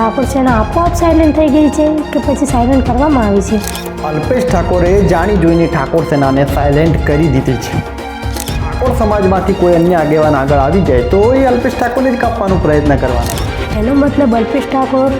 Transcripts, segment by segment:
ઠાકોર સેના આપોઆપ સાયલેન્ટ થઈ ગઈ છે કે પછી સાયલેન્ટ કરવામાં આવી છે? અલ્પેશ ઠાકોરે જાણી જોઈને ઠાકોર સેનાને સાયલેન્ટ કરી દીધી છે. ઠાકોર સમાજમાંથી કોઈ અન્ય આગેવાન આગળ આવી જાય તો એ અલ્પેશ ઠાકોરને જ કાપવાનો પ્રયત્ન કરવાનો. એનો મતલબ અલ્પેશ ઠાકોર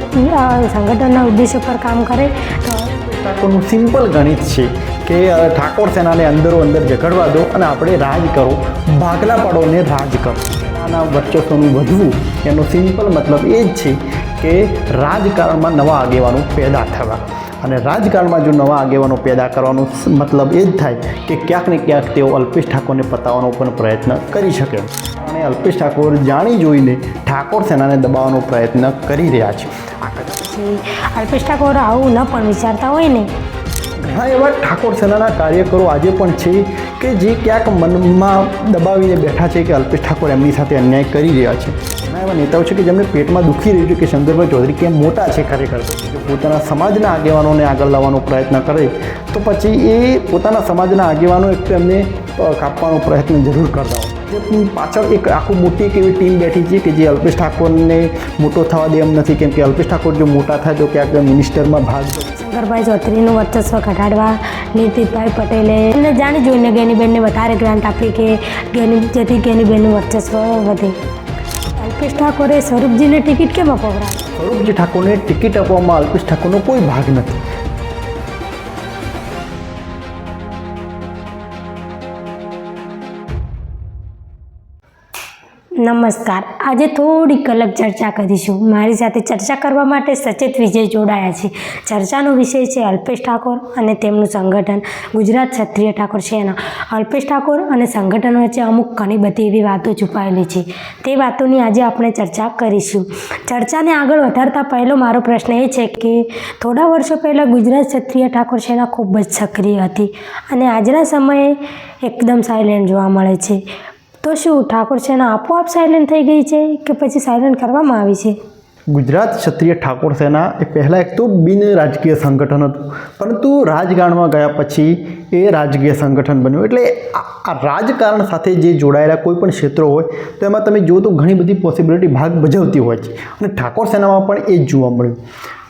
સંગઠનના ઉદ્દેશ્ય પર કામ કરે તો ઠાકોરનું સિમ્પલ ગણિત છે કે ઠાકોર સેનાને અંદરો અંદર ઝઘડવા દો અને આપણે રાજ કરો, ભાગલા પાડો ને રાજ કરો. સેનાના વર્ચસ્વનું વધવું એનો સિમ્પલ મતલબ એ જ છે કે રાજકારણમાં નવા આગેવાનો પેદા થવા. અને રાજકારણમાં જો નવા આગેવાનો પેદા કરવાનો મતલબ એ જ થાય કે ક્યાંક ને ક્યાંક તેઓ અલ્પેશ ઠાકોરને પતાવવાનો પણ પ્રયત્ન કરી શકે. અને અલ્પેશ ઠાકોર જાણી જોઈને ઠાકોર સેનાને દબાવવાનો પ્રયત્ન કરી રહ્યા છે. અલ્પેશ ઠાકોર આવું ન પણ વિચારતા હોય ને. ઘણા એવા ઠાકોર સેનાના કાર્યકરો આજે પણ છે કે જે ક્યાંક મનમાં દબાવીને બેઠા છે કે અલ્પેશ ઠાકોર એમની સાથે અન્યાય કરી રહ્યા છે. ઘણા એવા નેતાઓ છે કે જેમને પેટમાં દુખી રહ્યું છે કે શંકરભાઈ ચૌધરી કેમ મોટા છે ખરેખર, જો પોતાના સમાજના આગેવાનોને આગળ લાવવાનો પ્રયત્ન કરે તો પછી એ પોતાના સમાજના આગેવાનો એક એમને કાપવાનો પ્રયત્ન જરૂર કરતા હોય. પાછળ એક આખું મોટી એક એવી ટીમ બેઠી છે કે જે અલ્પેશ ઠાકોરને મોટો થવા દે એમ નથી, કેમ કે અલ્પેશ ઠાકોર જો મોટા થાય તો ક્યાંક મિનિસ્ટરમાં ભાગ શંકરભાઈ ચૌધરીનું વર્ચસ્વ ઘટાડવા નીતિનભાઈ પટેલે એમને જાણી જોઈને ગેનીબેનને વધારે ગ્રાન્ટ આપી કે જેથી ગેનીબેનનું વર્ચસ્વ વધે. અલ્પેશ ઠાકોરે સ્વરૂપજીને ટિકિટ કેમ અપાવડાવી? સ્વરૂપજી ઠાકોરને ટિકિટ આપવામાં અલ્પેશ ઠાકોરનો કોઈ ભાગ નથી. નમસ્કાર. આજે થોડીક અલગ ચર્ચા કરીશું. મારી સાથે ચર્ચા કરવા માટે સચેત વિજય જોડાયા છે. ચર્ચાનો વિષય છે અલ્પેશ ઠાકોર અને તેમનું સંગઠન ગુજરાત ક્ષત્રિય ઠાકોર સેના. અલ્પેશ ઠાકોર અને સંગઠન વચ્ચે અમુક ઘણી બધી એવી વાતો છુપાયેલી છે. તે વાતોની આજે આપણે ચર્ચા કરીશું. ચર્ચાને આગળ વધારતા પહેલો મારો પ્રશ્ન એ છે કે થોડા વર્ષો પહેલાં ગુજરાત ક્ષત્રિય ઠાકોર સેના ખૂબ જ સક્રિય હતી અને આજના સમયે એકદમ સાયલેન્ટ જોવા મળે છે. તો શું ઠાકોર સેના આપોઆપ સાયલેન્ટ થઈ ગઈ છે કે પછી સાયલેન્ટ કરવામાં આવી છે? ગુજરાત ક્ષત્રિય ઠાકોર સેના એ પહેલાં એક તો બિન રાજકીય સંગઠન હતું, પરંતુ રાજકારણમાં ગયા પછી એ રાજકીય સંગઠન બન્યું. એટલે આ રાજકારણ સાથે જે જોડાયેલા કોઈ પણ ક્ષેત્રો હોય તો એમાં તમે જુઓ તો ઘણી બધી પોસિબિલિટી ભાગ ભજવતી હોય છે અને ઠાકોર સેનામાં પણ એ જ જોવા મળ્યું.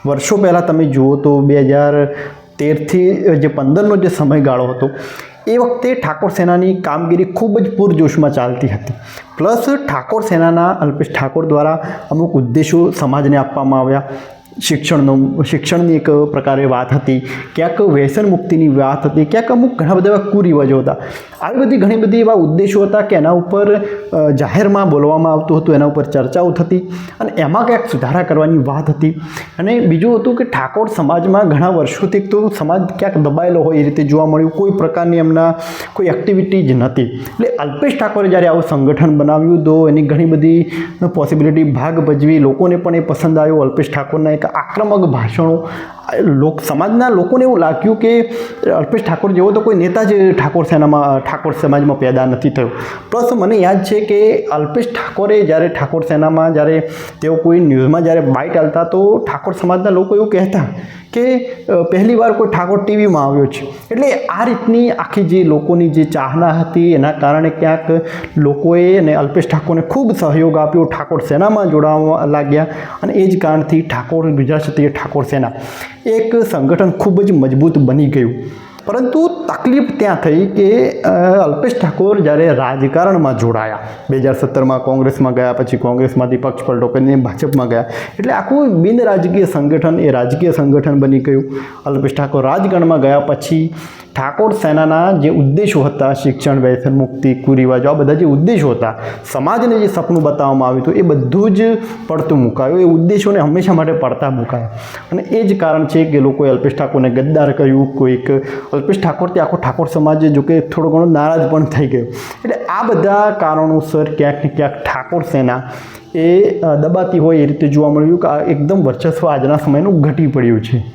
વર્ષો પહેલાં તમે જુઓ તો 2013થી જે 15નો જે સમયગાળો હતો એ વખતે ઠાકોર સેનાની કામગીરી ખૂબ જ પૂરજોશમાં ચાલતી હતી. પ્લસ ઠાકોર સેનાના અલ્પેશ ઠાકોર દ્વારા અમુક ઉદ્દેશો સમાજને આપવામાં આવ્યા. શિક્ષણની એક પ્રકારે વાત હતી, ક્યાંક વ્યસન મુક્તિની વાત હતી, ક્યાંક અમુક ઘણા બધા એવા કુરિવાજો હતા. આવી બધી ઘણી બધી એવા ઉદ્દેશો હતા કે એના ઉપર જાહેરમાં બોલવામાં આવતું હતું, એના ઉપર ચર્ચાઓ થતી અને એમાં ક્યાંક સુધારા કરવાની વાત હતી. અને બીજું હતું કે ઠાકોર સમાજમાં ઘણા વર્ષોથી તો સમાજ ક્યાંક દબાયેલો હોય એ રીતે જોવા મળ્યું, કોઈ પ્રકારની એમના કોઈ એક્ટિવિટી જ નથી. એટલે અલ્પેશ ઠાકોરે જ્યારે આવું સંગઠન બનાવ્યું તો એની ઘણી બધી પોસિબિલિટી ભાગ ભજવી, લોકોને પણ એ પસંદ આવ્યું. અલ્પેશ ઠાકોરના આક્રમક ભાષણો સમાજના લોકોને એવું લાગ્યું કે અલ્પેશ ઠાકોર જેવો તો કોઈ નેતા જ ઠાકોર સમાજમાં પેદા નથી થયો. પ્લસ મને યાદ છે કે અલ્પેશ ઠાકોરે જ્યારે ઠાકોર સેનામાં જ્યારે તેઓ કોઈ ન્યૂઝમાં જ્યારે બાઇટ આલતા તો ઠાકોર સમાજના લોકો એવું કહેતા કે પહેલી વાર કોઈ ઠાકોર ટીવીમાં આવ્યો છે. એટલે આ રીતની આખી જે લોકોની જે ચાહના હતી એના કારણે ક્યાંક લોકોએ અને અલ્પેશ ઠાકોરને ખૂબ સહયોગ આપ્યો, ઠાકોર સેનામાં જોડાવા લાગ્યા અને એ જ કારણથી ગુજરાત ક્ષત્રિય ઠાકોર સેના એક સંગઠન ખૂબ જ મજબૂત બની ગયું. પરંતુ તકલીફ ત્યાં થઈ કે અલ્પેશ ઠાકોર જ્યારે રાજકારણમાં જોડાયા, 2017માં કોંગ્રેસમાં ગયા, પછી કોંગ્રેસમાંથી પક્ષ પલટો કરીને ભાજપમાં ગયા, એટલે આખું બિન રાજકીય સંગઠન એ રાજકીય સંગઠન બની ગયું. અલ્પેશ ઠાકોર રાજકારણમાં ગયા પછી ઠાકોર સેનાના જે ઉદ્દેશો હતા, શિક્ષણ, વ્યસન મુક્તિ, કુરિવાજો, આ બધા જે ઉદ્દેશો હતા, સમાજને જે સપનું બતાવવામાં આવ્યું હતું એ બધું જ પડતું મુકાયું. એ ઉદ્દેશોને હંમેશા માટે પડતા મુકાયા અને એ જ કારણ છે કે લોકોએ અલ્પેશ ઠાકોરને ગદ્દાર કહ્યું. કોઈક અલ્પેશ ઠાકોરથી આખો ઠાકોર સમાજ જો કે થોડો ઘણો નારાજ પણ થઈ ગયો. એટલે આ બધા કારણોસર ક્યાંક ને ક્યાંક ઠાકોર સેના એ દબાતી હોય એ રીતે જોવા મળ્યું કે એકદમ વર્ચસ્વ આજના સમયનું ઘટી પડ્યું છે.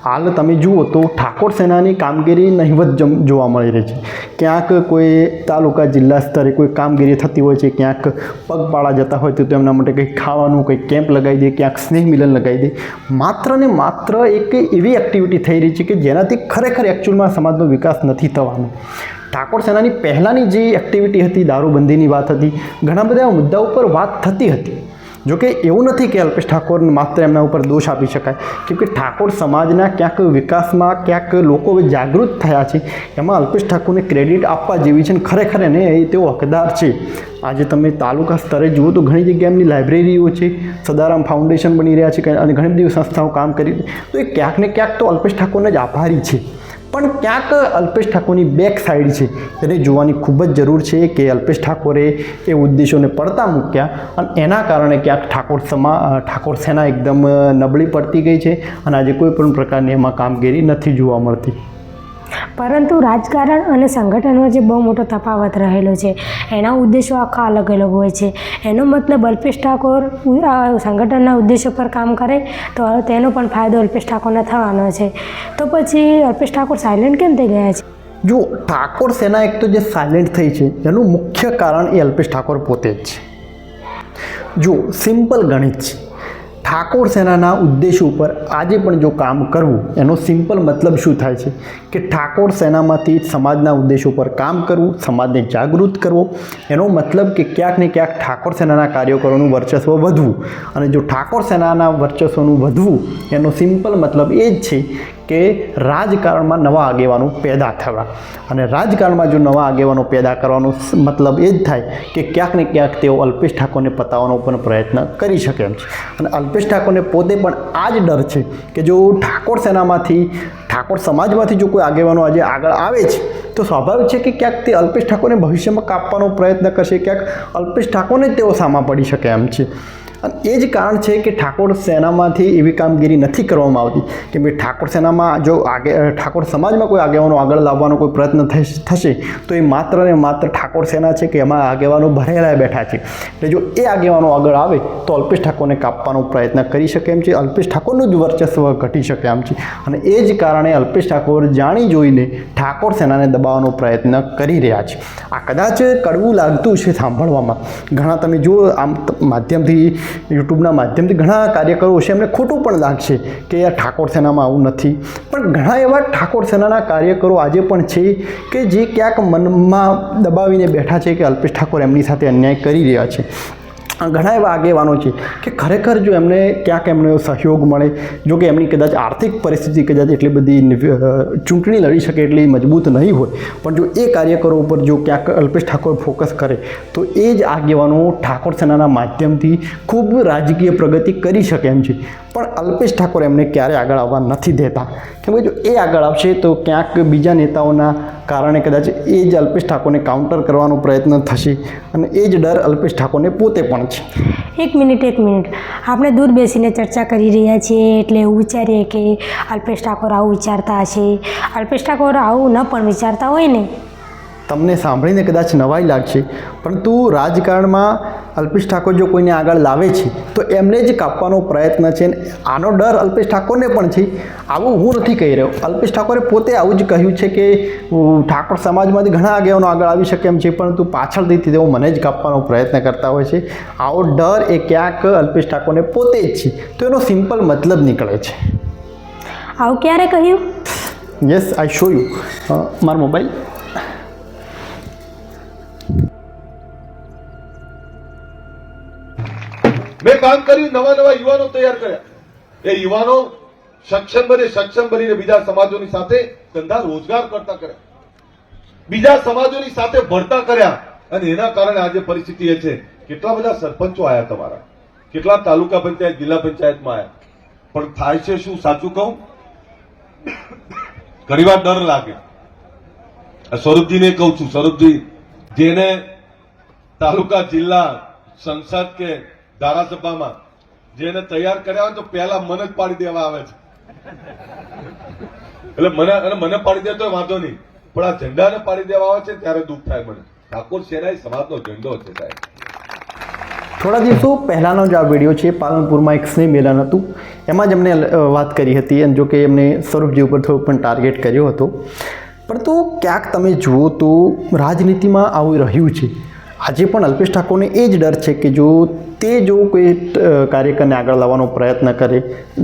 હાલ તમે જુઓ તો ઠાકોર સેનાની કામગીરી નહિવત જોવા મળી રહી છે. ક્યાંક કોઈ તાલુકા જિલ્લા સ્તરે કોઈ કામગીરી થતી હોય છે, ક્યાંક પગપાળા જતા હોય તો તેમના માટે કંઈક ખાવાનું કંઈક કેમ્પ લગાવી દે, ક્યાંક સ્નેહ મિલન લગાવી દે. માત્ર ને માત્ર એક એવી એક્ટિવિટી થઈ રહી છે કે જેનાથી ખરેખર એકચ્યુઅલમાં સમાજનો વિકાસ નથી થવાનો. ઠાકોર સેનાની પહેલાંની જે એક્ટિવિટી હતી, દારૂબંધીની વાત હતી, ઘણા બધા મુદ્દાઓ પર વાત થતી હતી, જોકે એવું નથી કે અલ્પેશ ઠાકોર માત્ર એમના ઉપર દોષ આપી શકાય, કેમ કે ઠાકોર સમાજના ક્યાંક વિકાસમાં ક્યાંક લોકો હવે જાગૃત થયા છે, એમાં અલ્પેશ ઠાકોરને ક્રેડિટ આપવા જેવી છે. અને ખરેખર એને તેઓ હકદાર છે. આજે તમે તાલુકા સ્તરે જુઓ તો ઘણી જગ્યાએ એમની લાઇબ્રેરીઓ છે, સદારામ ફાઉન્ડેશન બની રહ્યા છે અને ઘણી બધી સંસ્થાઓ કામ કરી, તો એ ક્યાંક ને ક્યાંક તો અલ્પેશ ઠાકોરને જ આભારી છે. પણ ક્યાંક અલ્પેશ ઠાકોરની બેક સાઈડ છે, એને જોવાની ખૂબ જ જરૂર છે કે અલ્પેશ ઠાકોરે એ ઉદ્દેશોને પડતા મૂક્યા અને એના કારણે ક્યાંક ઠાકોર સેના એકદમ નબળી પડતી ગઈ છે અને આજે કોઈ પણ પ્રકારની એમાં કામગીરી નથી જોવા મળતી. પરંતુ રાજકારણ અને સંગઠનનો જે બહુ મોટો તફાવત રહેલો છે, એના ઉદ્દેશો આખા અલગ અલગ હોય છે. એનો મતલબ અલ્પેશ ઠાકોર સંગઠનના ઉદ્દેશો પર કામ કરે તો તેનો પણ ફાયદો અલ્પેશ ઠાકોરને થવાનો છે. તો પછી અલ્પેશ ઠાકોર સાયલેન્ટ કેમ થઈ ગયા છે? જો ઠાકોર સેના એક તો જે સાયલેન્ટ થઈ છે એનું મુખ્ય કારણ એ અલ્પેશ ઠાકોર પોતે જ છે. જો સિમ્પલ ગણિત છે, ઠાકોર સેનાના ઉદ્દેશો ઉપર આજે પણ જો કામ કરવું એનો સિમ્પલ મતલબ શું થાય છે કે ઠાકોર સેનામાંથી સમાજના ઉદ્દેશો પર કામ કરવું, સમાજને જાગૃત કરવો. એનો મતલબ કે ક્યાંક ને ક્યાંક ઠાકોર સેનાના કાર્યકરોનું વર્ચસ્વ વધવું. અને જો ઠાકોર સેનાના વર્ચસ્વનું વધવું એનો સિમ્પલ મતલબ એ જ છે કે રાજકારણમાં નવા આગેવાનો પેદા થવા. અને રાજકારણમાં જો નવા આગેવાનો પેદા કરવાનો મતલબ એ જ થાય કે ક્યાંક ને ક્યાંક તેઓ અલ્પેશ ઠાકોરને પતાવવાનો પણ પ્રયત્ન કરી શકે એમ છે. અને અલ્પેશ ઠાકોરને પોતે પણ આ જ ડર છે કે જો ઠાકોર સેનામાંથી, ઠાકોર સમાજમાંથી જો કોઈ આગેવાનો આજે આગળ આવે છે તો સ્વાભાવિક છે કે ક્યાંક તે અલ્પેશ ઠાકોરને ભવિષ્યમાં કાપવાનો પ્રયત્ન કરશે, ક્યાંક અલ્પેશ ઠાકોરને જ તેઓ સામા પડી શકે એમ છે. અને એ જ કારણ છે કે ઠાકોર સેનામાંથી એવી કામગીરી નથી કરવામાં આવતી. કેમ કે ઠાકોર સેનામાં જો ઠાકોર સમાજમાં કોઈ આગેવાનો આગળ લાવવાનો કોઈ પ્રયત્ન થશે તો એ માત્ર ને માત્ર ઠાકોર સેના છે કે એમાં આગેવાનો ભરેલા બેઠા છે. એટલે જો એ આગેવાનો આગળ આવે તો અલ્પેશ ઠાકોરને કાપવાનો પ્રયત્ન કરી શકે એમ છે, અલ્પેશ ઠાકોરનું જ વર્ચસ્વ ઘટી શકે એમ છે. અને એ જ કારણે અલ્પેશ ઠાકોર જાણી જોઈને ઠાકોર સેનાને દબાવવાનો પ્રયત્ન કરી રહ્યા છે. આ કદાચ કડવું લાગતું છે સાંભળવામાં, ઘણા તમે જુઓ આમ માધ્યમથી, યુટ્યુબના માધ્યમથી ઘણા કાર્યકરો છે એમને ખોટું પણ લાગશે કે યાર ઠાકોર સેનામાં આવું નથી. પણ ઘણા એવા ઠાકોર સેનાના કાર્યકરો આજે પણ છે કે જે ક્યાંક મનમાં દબાવીને બેઠા છે કે અલ્પેશ ઠાકોર એમની સાથે અન્યાય કરી રહ્યા છે. ઘણા એવા આગેવાનો છે કે ખરેખર જો એમને ક્યાંક એમનો સહયોગ મળે, જો કે એમની કદાચ આર્થિક પરિસ્થિતિ કદાચ એટલી બધી ચૂંટણી લડી શકે એટલી મજબૂત નહીં હોય, પણ જો એ કાર્યકરો ઉપર જો ક્યાંક અલ્પેશ ઠાકોર ફોકસ કરે તો એ જ આગેવાનો ઠાકોર સેનાના માધ્યમથી ખૂબ રાજકીય પ્રગતિ કરી શકે એમ છે. પણ અલ્પેશ ઠાકોર એમને ક્યારે આગળ આવવા નથી દેતા, કેમ કે જો એ આગળ આવશે તો ક્યાંક બીજા નેતાઓના કારણે કદાચ એ જ અલ્પેશ ઠાકોરને કાઉન્ટર કરવાનો પ્રયત્ન થશે અને એ જ ડર અલ્પેશ ઠાકોરને પોતે પણ છે. એક મિનિટ આપણે દૂર બેસીને ચર્ચા કરી રહ્યા છીએ એટલે એવું વિચારીએ કે અલ્પેશ ઠાકોર આવું વિચારતા હશે. અલ્પેશ ઠાકોર આવું ન પણ વિચારતા હોય ને. તમને સાંભળીને કદાચ નવાઈ લાગશે, પરંતુ રાજકારણમાં અલ્પેશ ઠાકોર જો કોઈને આગળ લાવે છે તો એમને જ કાપવાનો પ્રયત્ન છે. આનો ડર અલ્પેશ ઠાકોરને પણ છે. આવું હું નથી કહી રહ્યો, અલ્પેશ ઠાકોરે પોતે આવું જ કહ્યું છે કે ઠાકોર સમાજમાંથી ઘણા આગેવાનો આગળ આવી શકે એમ છે, પરંતુ પાછળથી તેઓ મને જ કાપવાનો પ્રયત્ન કરતા હોય છે. આવો ડર એ ક્યાંક અલ્પેશ ઠાકોરને પોતે જ છે. તો એનો સિમ્પલ મતલબ નીકળે છે. આવું ક્યારે કહ્યું? Yes, I show you. મારો મોબાઈલ મેં કામ કર્યું, નવા યુવાનો તૈયાર કર્યા. એ યુવાનો સક્ષમ બનીને બીજા સમાજોની સાથે ધંધા રોજગાર કરતા કર્યા, બીજા સમાજોની સાથે ભળતા કર્યા. અને એના કારણે આજે પરિસ્થિતિ એ છે. કેટલા બધા સરપંચો આયા તમારા, કેટલા તાલુકા પંચાયત, જિલ્લા પંચાયતમાં આયા, પણ થાય છે શું? સાચું કહું, ઘણી વાર ડર લાગે. સ્વરૂપજીને કહું છું, સ્વરૂપજી જેને તાલુકા, જિલ્લા, સંસદ કે ધારાસભામાં જેને તૈયાર કર્યા હોય તો પહેલા મને જ પાડી દેવા આવે છે. એટલે મને પાડી દે તો વાંધો નહીં, પણ આ ઝંડાને પાડી દેવા આવે છે ત્યારે દુઃખ થાય મને. ઠાકોર સેના એ સમાજનો ઝંડો છે સાહેબ. થોડા દિવસો પહેલાંનો જ આ વિડીયો છે, પાલનપુરમાં એક સ્નેહ મેલન હતું, એમાં જ એમને વાત કરી હતી. અને જો કે એમને સ્વરૂપજી ઉપર થોડું પણ ટાર્ગેટ કર્યો હતો. પરંતુ ક્યાંક તમે જુઓ તો રાજનીતિમાં આવું રહ્યું છે. આજે પણ અલ્પેશ ઠાકોરને એ જ ડર છે કે જો તે જો કોઈ કાર્યકરને આગળ લાવવાનો પ્રયત્ન કરે,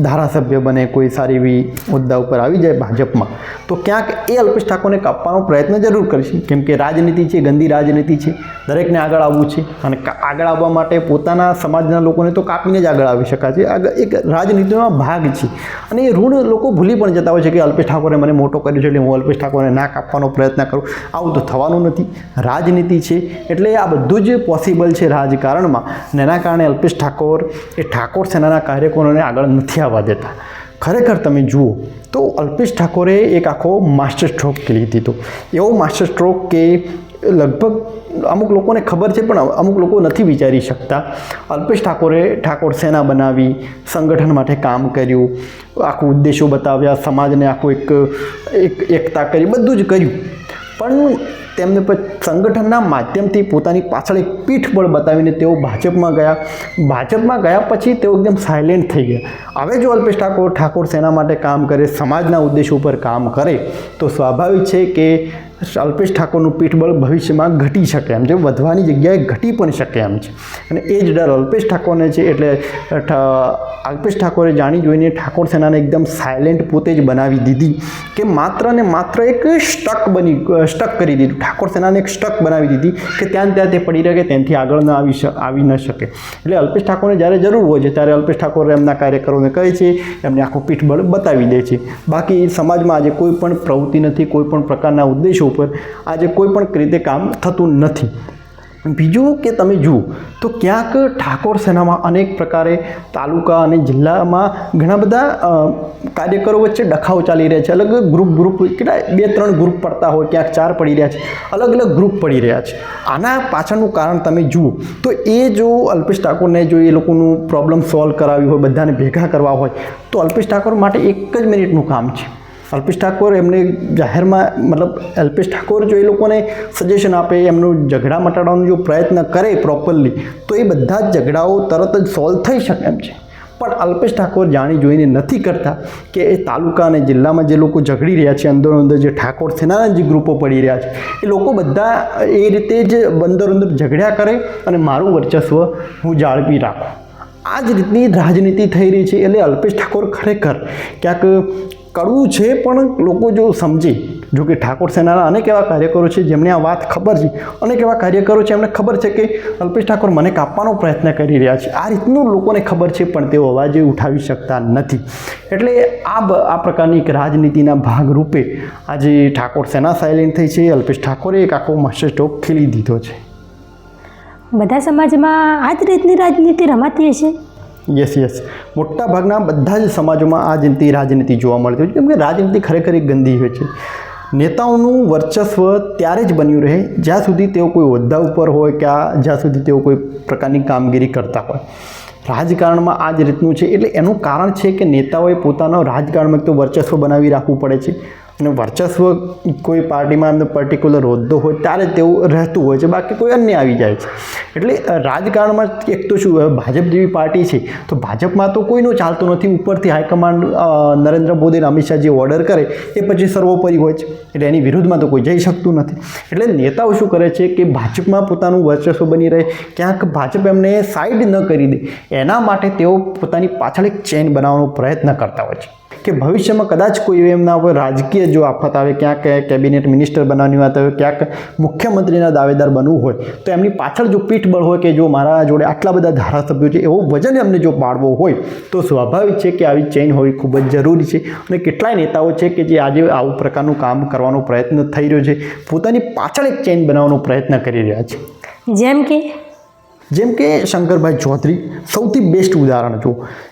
ધારાસભ્ય બને, કોઈ સારી એવી મુદ્દા ઉપર આવી જાય ભાજપમાં, તો ક્યાંક એ અલ્પેશ ઠાકોરને કાપવાનો પ્રયત્ન જરૂર કરશે. કેમ કે રાજનીતિ છે, ગંદી રાજનીતિ છે, દરેકને આગળ આવવું છે અને આગળ આવવા માટે પોતાના સમાજના લોકોને તો કાપીને જ આગળ આવી શકાય છે. એક રાજનીતિનો ભાગ છે અને એ ઋણ લોકો ભૂલી પણ જતા હોય છે કે અલ્પેશ ઠાકોરે મને મોટો કર્યો છે એટલે હું અલ્પેશ ઠાકોરને ના કાપવાનો પ્રયત્ન કરું. આવું તો થવાનું નથી. રાજનીતિ છે એટલે આ બધું જ પોસિબલ છે રાજકારણમાં. અને એના કારણે અલ્પેશ ઠાકોર એ ઠાકોર સેનાના કાર્યકરોને આગળ નથી આવવા દેતા. ખરેખર તમે જુઓ તો અલ્પેશ ઠાકોરે એક આખો માસ્ટર સ્ટ્રોક ખેલી દીધો. એવો માસ્ટર સ્ટ્રોક કે લગભગ અમુક લોકોને ખબર છે પણ અમુક લોકો નથી વિચારી શકતા. અલ્પેશ ઠાકોરે ઠાકોર સેના બનાવી, સંગઠન માટે કામ કર્યું, આખું ઉદ્દેશો બતાવ્યા, સમાજને આખું એક એકતા કરી, બધું જ કર્યું. પણ તેમને સંગઠનના માધ્યમથી પોતાની પાછળ એક પીઠબળ બતાવીને તેઓ ભાજપમાં ગયા. ભાજપમાં ગયા પછી તેઓ એકદમ સાયલેન્ટ થઈ ગયા. હવે જો અલ્પેશ ઠાકોર ઠાકોર સેના માટે કામ કરે, સમાજના ઉદ્દેશો ઉપર કામ કરે, તો સ્વાભાવિક છે કે અલ્પેશ ઠાકોરનું પીઠબળ ભવિષ્યમાં ઘટી શકે એમ છે, વધવાની જગ્યાએ ઘટી પણ શકે એમ છે. અને એ જ ડર અલ્પેશ ઠાકોરને છે. એટલે અલ્પેશ ઠાકોરે જાણી જોઈને ઠાકોર સેનાને એકદમ સાયલેન્ટ પોતે જ બનાવી દીધી કે માત્ર ને માત્ર એક સ્ટક કરી દીધું. ઠાકોર સેનાને એક સ્ટક બનાવી દીધી કે ત્યાં તે પડી રહે કે ત્યાંથી આગળ આવી ન શકે. એટલે અલ્પેશ ઠાકોરને જ્યારે જરૂર હોય છે ત્યારે અલ્પેશ ઠાકોર એમના કાર્યકરોને કહે છે, એમને આખું પીઠબળ બતાવી દે છે. બાકી સમાજમાં આજે કોઈ પણ પ્રવૃત્તિ નથી, કોઈ પણ પ્રકારના ઉદ્દેશો ઉપર આજે કોઈ પણ રીતે કામ થતું નથી. બીજું કે તમે જુઓ તો ક્યાંક ઠાકોર સેનામાં અનેક પ્રકારે તાલુકા અને જિલ્લામાં ઘણા બધા કાર્યકરો વચ્ચે ડખાઓ ચાલી રહ્યા છે. અલગ ગ્રુપ કેટલા 2-3 ગ્રુપ પડતા હોય, ક્યાંક 4 પડી રહ્યા છે, અલગ અલગ ગ્રુપ પડી રહ્યા છે. આના પાછળનું કારણ તમે જુઓ તો એ જો અલ્પેશ ઠાકોરને જો એ લોકોનું પ્રોબ્લેમ સોલ્વ કરાવી હોય, બધાને ભેગા કરવા હોય, તો અલ્પેશ ઠાકોર માટે 1 જ મિનિટનું કામ છે. અલ્પેશ ઠાકોર એમને જાહેરમાં અલ્પેશ ઠાકોર જો એ લોકોને સજેશન આપે, એમનું ઝઘડા મટાડવાનો જો પ્રયત્ન કરે પ્રોપરલી, તો એ બધા જ ઝઘડાઓ તરત જ સોલ્વ થઈ શકે એમ છે. પણ અલ્પેશ ઠાકોર જાણી જોઈને નથી કરતા કે એ તાલુકા અને જિલ્લામાં જે લોકો ઝઘડી રહ્યા છે, અંદરો જે ઠાકોર સેનાના જે ગ્રુપો પડી રહ્યા છે, એ લોકો બધા એ રીતે જ અંદર ઝઘડ્યા કરે અને મારું વર્ચસ્વ હું જાળવી રાખું. આ જ રીતની રાજનીતિ થઈ રહી છે. એટલે અલ્પેશ ઠાકોર ખરેખર ક્યાંક કડવું છે, પણ લોકો જો સમજે, જો કે ઠાકોર સેનાના અનેક એવા કાર્યકરો છે જેમને આ વાત ખબર છે, અનેક એવા કાર્યકરો છે એમને ખબર છે કે અલ્પેશ ઠાકોર મને કાપવાનો પ્રયત્ન કરી રહ્યા છે. આ રીતનું લોકોને ખબર છે પણ તેઓ અવાજ ઉઠાવી શકતા નથી. એટલે આ પ્રકારની એક રાજનીતિના ભાગરૂપે આજે ઠાકોર સેના સાયલેન્ટ થઈ છે. અલ્પેશ ઠાકોરે એક આખો માસ્ટર સ્ટ્રોક ખેલી દીધો છે. બધા સમાજમાં આ જ રીતની રાજનીતિ રમાતી હશે. યસ મોટા ભાગના બધા જ સમાજોમાં આ રીતની રાજનીતિ જોવા મળતી હોય છે. કેમ કે રાજનીતિ ખરેખર એક ગંદી હોય છે. નેતાઓનું વર્ચસ્વ ત્યારે જ બન્યું રહે જ્યાં સુધી તેઓ કોઈ હોદ્દા ઉપર હોય કે જ્યાં સુધી તેઓ કોઈ પ્રકારની કામગીરી કરતા હોય. રાજકારણમાં આ જ રીતનું છે. એટલે એનું કારણ છે કે નેતાઓએ પોતાનો રાજકારણમાં તો વર્ચસ્વ બનાવી રાખવું પડે છે. અને વર્ચસ્વ કોઈ પાર્ટીમાં એમને પર્ટિક્યુલર હોદ્દો હોય ત્યારે તેવું રહેતું હોય છે, બાકી કોઈ અન્ય આવી જાય છે. એટલે રાજકારણમાં એક તો શું, ભાજપ જેવી પાર્ટી છે તો ભાજપમાં તો કોઈનું ચાલતું નથી. ઉપરથી હાઈકમાન્ડ નરેન્દ્ર મોદી અને અમિત શાહ જે ઓર્ડર કરે એ પછી સર્વોપરી હોય છે. એટલે એની વિરુદ્ધમાં તો કોઈ જઈ શકતું નથી. એટલે નેતાઓ શું કરે છે કે ભાજપમાં પોતાનું વર્ચસ્વ બની રહે, ક્યાંક ભાજપ એમને સાઈડ ન કરી દે, એના માટે તેઓ પોતાની પાછળ એક ચેન બનાવવાનો પ્રયત્ન કરતા હોય છે કે ભવિષ્યમાં કદાચ કોઈ એમના ઉપર રાજકીય જો આફત આવે, ક્યાંક કેબિનેટ મિનિસ્ટર બનવાની વાત આવે, ક્યાંક મુખ્યમંત્રીના દાવેદાર બનવું હોય, તો એમની પાછળ જો પીઠબળ હોય કે જો મારા જોડે આટલા બધા ધારાસભ્યો છે, એવો વજન એમને જો પાડવો હોય, તો સ્વાભાવિક છે કે આવી ચેઇન હોવી ખૂબ જ જરૂરી છે. અને કેટલાય નેતાઓ છે કે જે આજે આવું પ્રકારનું કામ કરવાનો પ્રયત્ન થઈ રહ્યો છે, પોતાની પાછળ એક ચેઇન બનાવવાનો પ્રયત્ન કરી રહ્યા છે. જેમ કે શંકરભાઈ ચૌધરી સૌથી બેસ્ટ ઉદાહરણ જો.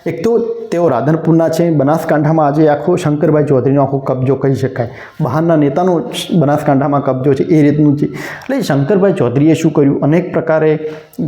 એક તો તેઓ રાધનપુરના છે, બનાસકાંઠામાં આજે આખો શંકરભાઈ ચૌધરીનો આખો કબજો કહી શકાય. બહારના નેતાનો બનાસકાંઠામાં કબજો છે એ રીતનું છે. એટલે શંકરભાઈ ચૌધરીએ શું કર્યું, અનેક પ્રકારે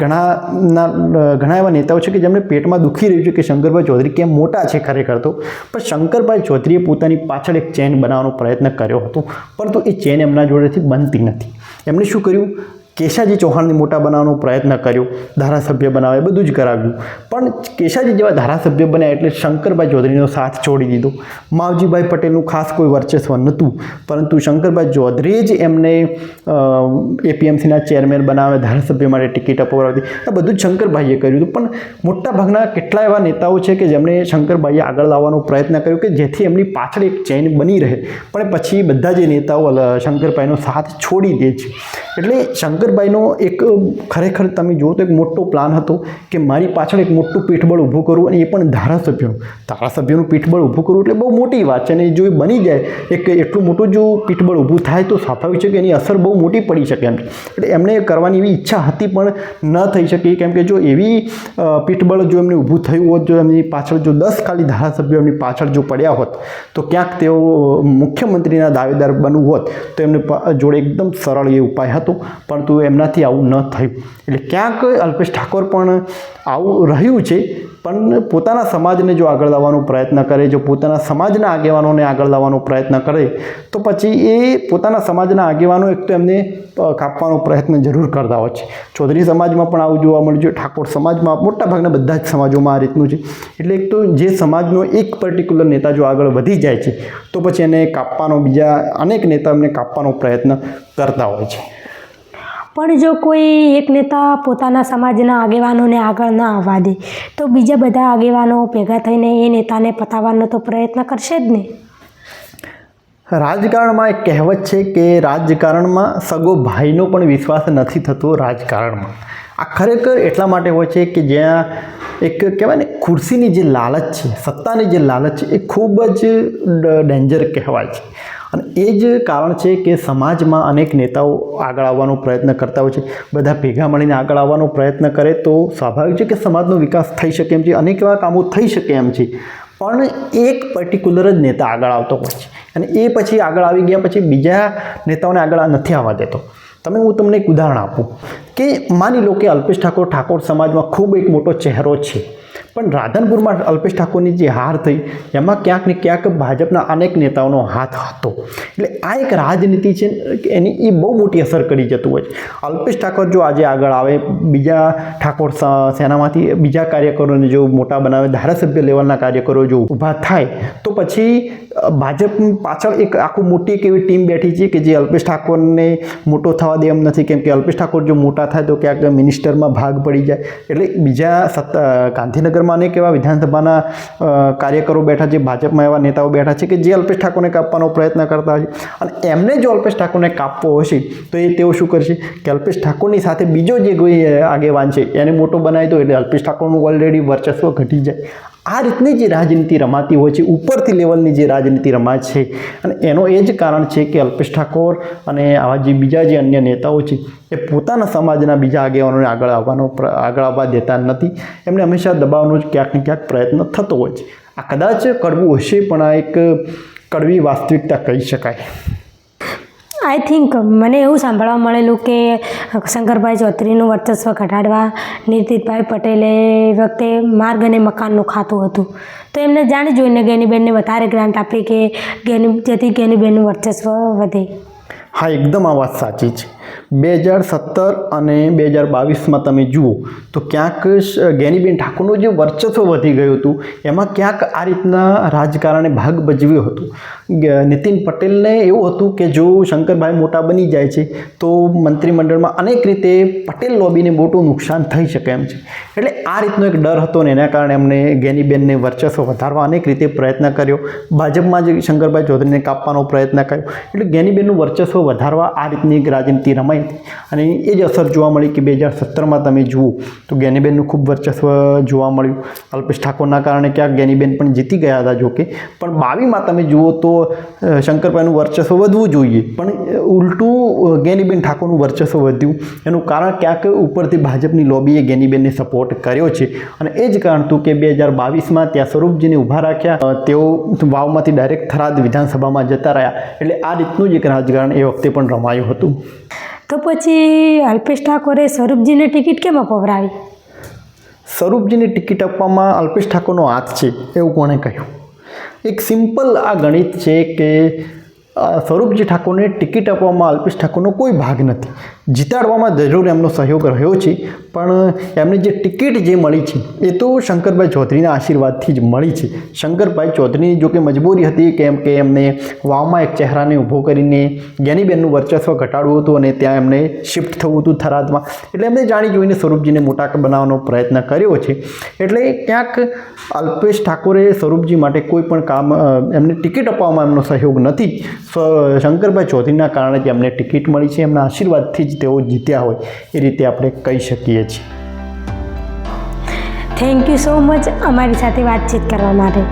ઘણા એવા નેતાઓ છે કે જેમને પેટમાં દુખી રહ્યું છે કે શંકરભાઈ ચૌધરી કેમ મોટા છે ખરેખર તો, પણ શંકરભાઈ ચૌધરીએ પોતાની પાછળ એક ચેન બનાવવાનો પ્રયત્ન કર્યો હતો, પરંતુ એ ચેન એમના જોડેથી બનતી નથી. એમણે શું કર્યું, કેશાજી ચૌહાણને મોટા બનાવવાનો પ્રયત્ન કર્યો, ધારાસભ્ય બનાવે, બધું જ કરાવ્યું. પણ કેશાજી જેવા ધારાસભ્ય બન્યા એટલે શંકરભાઈ ચૌધરીનો સાથ છોડી દીધો. માવજીભાઈ પટેલનું ખાસ કોઈ વર્ચસ્વ નહોતું, પરંતુ શંકરભાઈ ચૌધરીએ જ એમને એપીએમસીના ચેરમેન બનાવે, ધારાસભ્ય માટે ટિકિટ અપાવડાવી. આ બધું જ શંકરભાઈએ કર્યું હતું. પણ મોટાભાગના કેટલા એવા નેતાઓ છે કે જેમણે શંકરભાઈએ આગળ લાવવાનો પ્રયત્ન કર્યો કે જેથી એમની પાછળ એક ચેઇન બની રહે, પણ પછી બધા જ નેતાઓ શંકરભાઈનો સાથ છોડી દે છે. એટલે શંકરભાઈનો એક ખરેખર તમે જુઓ તો એક મોટો પ્લાન હતો કે મારી પાછળ એક મોટું પીઠબળ ઊભું કરવું, અને એ પણ ધારાસભ્યનું પીઠબળ ઊભું કરવું એટલે બહુ મોટી વાત છે. અને જો એ બની જાય, એક એટલું મોટું જો પીઠબળ ઊભું થાય તો સ્વાભાવિક છે કે એની અસર બહુ મોટી પડી શકે એમ. એટલે એમને કરવાની એવી ઈચ્છા હતી પણ ન થઈ શકી, કેમ કે જો એવી પીઠબળ જો એમને ઊભું થયું હોત, જો એમની પાછળ જો 10 ખાલી ધારાસભ્યો એમની પાછળ જો પડ્યા હોત, તો ક્યાંક તેઓ મુખ્યમંત્રીના દાવેદાર બનવું હોત તો એમને જોડે એકદમ સરળ એ ઉપાય હતો, પરંતુ એમનાથી આવું ન થયું. એટલે ક્યાંક અલ્પેશ ઠાકોર પણ આવું રહ્યું છે, પણ પોતાના સમાજને જો આગળ લાવવાનો પ્રયત્ન કરે, જો પોતાના સમાજના આગેવાનોને આગળ લાવવાનો પ્રયત્ન કરે, તો પછી એ પોતાના સમાજના આગેવાનો એક તો એમને કાપવાનો પ્રયત્ન જરૂર કરતા હોય છે. ચૌધરી સમાજમાં પણ આવું જોવા મળ્યું છે, ઠાકોર સમાજમાં, મોટાભાગના બધા જ સમાજોમાં આ રીતનું છે. એટલે એક તો જે સમાજનો એક પર્ટિક્યુલર નેતા જો આગળ વધી જાય છે, તો પછી એને કાપવાનો, બીજા અનેક નેતા એમને કાપવાનો પ્રયત્ન કરતા હોય છે. પણ જો કોઈ એક નેતા પોતાના સમાજના આગેવાનોને આગળ ન આવવા દે, તો બીજા બધા આગેવાનો ભેગા થઈને એ નેતાને પતાવવાનો તો પ્રયત્ન કરશે જ ને. રાજકારણમાં એક કહેવત છે કે રાજકારણમાં સગો ભાઈનો પણ વિશ્વાસ નથી થતો રાજકારણમાં. આ ખરેખર એટલા માટે હોય છે કે જ્યાં એક કહેવાય ને ખુરશીની જે લાલચ છે, સત્તાની જે લાલચ છે, એ ખૂબ જ ડેન્જર કહેવાય છે. અને એ જ કારણ છે કે સમાજમાં અનેક નેતાઓ આગળ આવવાનો પ્રયત્ન કરતા હોય છે. બધા ભેગા મળીને આગળ આવવાનો પ્રયત્ન કરે તો સ્વાભાવિક છે કે સમાજનો વિકાસ થઈ શકે એમ છે, અનેક એવા કામો થઈ શકે એમ છે. પણ એક પર્ટિક્યુલર જ નેતા આગળ આવતો હોય છે, અને એ પછી આગળ આવી ગયા પછી બીજા નેતાઓને આગળ નથી આવવા દેતો. હું તમને એક ઉદાહરણ આપું કે માની લો કે અલ્પેશ ઠાકોર સમાજમાં ખૂબ એક મોટો ચહેરો છે, પણ રાધનપુરમાં અલ્પેશ ઠાકોરની જે હાર થઈ એમાં ક્યાંક ને ક્યાંક ભાજપના અનેક નેતાઓનો હાથ હતો. એટલે આ એક રાજનીતિ છે, એની એ બહુ મોટી અસર કરી જતું હોય છે. અલ્પેશ ઠાકોર જો આજે આગળ આવે, બીજા ઠાકોર સેનામાંથી બીજા કાર્યકરોને જો મોટા બનાવે, ધારાસભ્ય લેવલના કાર્યકરો જો ઊભા થાય, તો પછી ભાજપ પાછળ એક આખું મોટી એક એવી ટીમ બેઠી છે કે જે અલ્પેશ ઠાકોરને મોટો થવા દે એમ નથી, કેમ કે અલ્પેશ ઠાકોર જો મોટા થાય તો ક્યાંક મિનિસ્ટરમાં ભાગ પડી જાય. એટલે બીજા ગાંધીનગરમાં અનેક એવા વિધાનસભાના કાર્યકરો બેઠા છે, ભાજપમાં એવા નેતાઓ બેઠા છે કે જે અલ્પેશ ઠાકોરને કાપવાનો પ્રયત્ન કરતા હોય છે. અને એમને જો અલ્પેશ ઠાકોરને કાપવો હશે તો તેઓ શું કરશે કે અલ્પેશ ઠાકોરની સાથે બીજો જે કોઈ આગેવાન છે એને મોટો બનાવી દો, એટલે અલ્પેશ ઠાકોરનું ઓલરેડી વર્ચસ્વ ઘટી જાય. આ રીતની જે રાજનીતિ રમાતી હોય છે, ઉપરથી લેવલની જે રાજનીતિ રમાય છે, અને એનો એ જ કારણ છે કે અલ્પેશ ઠાકોર અને આવા જે બીજા જે અન્ય નેતાઓ છે એ પોતાના સમાજના બીજા આગેવાનોને આગળ આવવા દેતા નથી. એમને હંમેશા દબાવવાનો જ ક્યાંક ને ક્યાંક પ્રયત્ન થતો હોય છે. આ કદાચ કડવું હશે, પણ આ એક કડવી વાસ્તવિકતા કહી શકાય. આઈ થિંક મને એવું સાંભળવા મળેલું કે શંકરભાઈ ચૌધરીનું વર્ચસ્વ ઘટાડવા નીતિનભાઈ પટેલે વખતે માર્ગ અને મકાનનું ખાતું હતું, તો એમને જાણી જોઈને ગેનીબેનને વધારે ગ્રાન્ટ આપી કે જેથી ગેનીબેનનું વર્ચસ્વ વધે. હા, એકદમ આ વાત સાચી છે. 2017 અને 2022માં તમે જુઓ તો ક્યાંક ગેનીબેન ઠાકોરનું જે વર્ચસ્વ વધી ગયું હતું, એમાં ક્યાંક આ રીતના રાજકારણે ભાગ ભજવ્યો હતો. નીતિન પટેલને એવું હતું કે જો શંકરભાઈ મોટા બની જાય છે તો મંત્રીમંડળમાં અનેક રીતે પટેલ લોબીને મોટું નુકસાન થઈ શકે એમ છે. એટલે આ રીતનો એક ડર હતો, ને એના કારણે એમને ગેનીબેનને વર્ચસ્વ વધારવા અનેક રીતે પ્રયત્ન કર્યો. ભાજપમાં જ શંકરભાઈ ચૌધરીને કાપવાનો પ્રયત્ન કર્યો. એટલે ગેનીબેનનું વર્ચસ્વ વધારવા આ રીતની એક રાજનીતિ રમાઈ હતી, અને એ જ અસર જોવા મળી કે 2017માં તમે જુઓ તો ગેનીબેનનું ખૂબ વર્ચસ્વ જોવા મળ્યું. અલ્પેશ ઠાકોરના કારણે ક્યાંક ગેનીબેન પણ જીતી ગયા હતા જોકે, પણ 22માં તમે જુઓ તો શંકરભાઈનું વર્ચસ્વ વધવું જોઈએ, પણ ઉલટું ગેનીબેન ઠાકોરનું વર્ચસ્વ વધ્યું. એનું કારણ ક્યાંક ઉપરથી ભાજપની લોબીએ ગેનીબેનને સપોર્ટ કર્યો છે, અને એ જ કારણ હતું કે 2022માં ત્યાં સ્વરૂપજીને ઊભા રાખ્યા, તેઓ વાવમાંથી ડાયરેક્ટ થરાદ વિધાનસભામાં જતા રહ્યા. એટલે આ રીતનું જ એક રાજકારણ એ વખતે પણ રમાયું હતું. તો પછી અલ્પેશ ઠાકોરે સ્વરૂપજીને ટિકિટ કેમ અપવરાવી? સ્વરૂપજીની ટિકિટ આપવામાં અલ્પેશ ઠાકોરનો હાથ છે એવું કોણે કહ્યું? એક સિમ્પલ આ ગણિત છે કે સ્વરૂપજી ઠાકોરને ટિકિટ આપવામાં અલ્પેશ ઠાકોરનો કોઈ ભાગ નથી. જીતાડવામાં જરૂર એમનો સહયોગ રહ્યો છે, પણ એમને જે ટિકિટ જે મળી છે એ તો શંકરભાઈ ચૌધરીના આશીર્વાદથી જ મળી છે. શંકરભાઈ ચૌધરીની જો કે મજબૂરી હતી, કેમ કે એમને વાવમાં એક ચહેરાને ઊભો કરીને જ્ઞાનીબેનનું વર્ચસ્વ ઘટાડવું હતું અને ત્યાં એમને શિફ્ટ થવું હતું થરાદમાં. એટલે એમને જાણી જોઈને સ્વરૂપજીને મોટા બનાવવાનો પ્રયત્ન કર્યો છે. એટલે ક્યાંક અલ્પેશ ઠાકોરે સ્વરૂપજી માટે કોઈ પણ કામ એમને ટિકિટ અપાવવામાં એમનો સહયોગ નથી. શંકરભાઈ ચૌધરીના કારણે જ એમને ટિકિટ મળી છે. એમના આશીર્વાદથી જ તેઓ જીત્યા હોય એ રીતે આપણે કહી શકીએ છીએ. થેન્ક યુ સો મચ અમારી સાથે વાતચીત કરવા માટે.